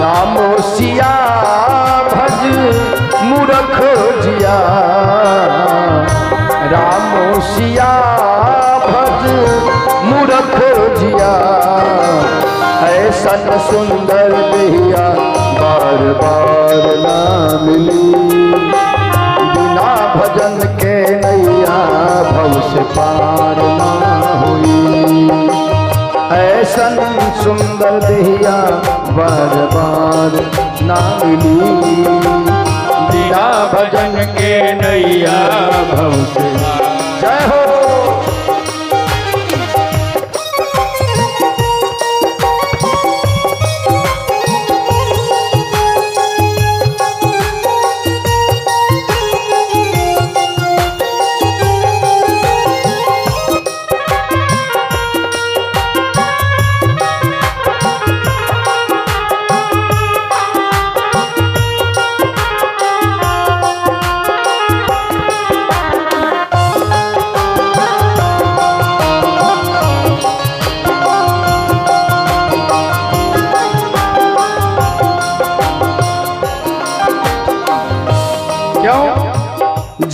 राम सिया भज मूरख जिया, राम सिया भज मूरख जिया। ऐसन सुंदर देहिया बार बार ना मिली, बिना भजन के नैया भव से पार ना हुई। ऐसन सुंदर देहिया बार बार ना मिली, बिना भजन के नैया भव से। जय हो।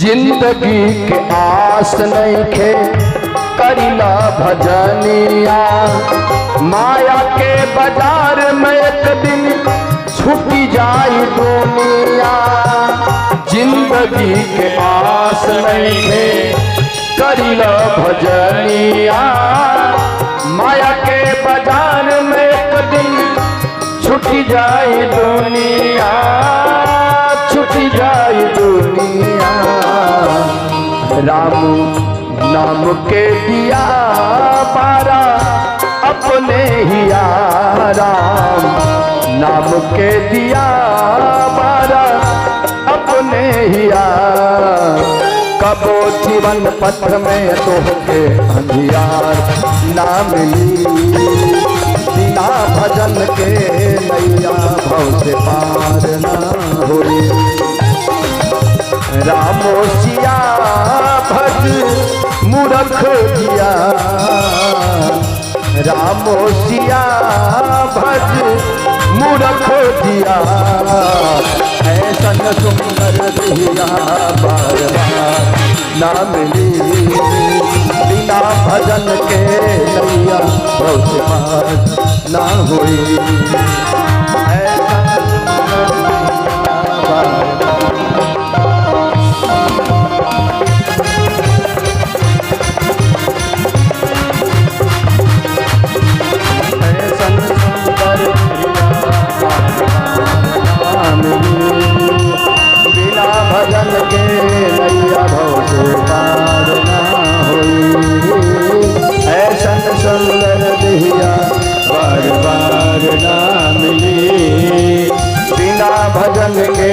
जिंदगी के आस नहीं खे करिला भजनिया, माया के बाजार में एक दिन छूटी जाई दुनिया। जिंदगी के आस नहीं खे करिला भजनिया, माया के बाजार में एक दिन छूटी जाई दुनिया, छूटी जाई दुनिया। राम नाम के दिया पारा अपने ही, राम नाम के दिया पारा अपने ही। कबो जीवन पथ में तोहके अंधियार ना मिली, बिना भजन के नैया भव से पार ना हुई। रामो सिया भज मूरख जिया, रामो सिया भज मूरख जिया। ऐसन सुंदर दिया बार बार ना मिली, बिना भजन के नैया भव से पार ना हुई। ऐसन भजन के नैया भव से पार ना हुई। ऐसन सुंदर दिया बार बार ना मिली, बिना भजन के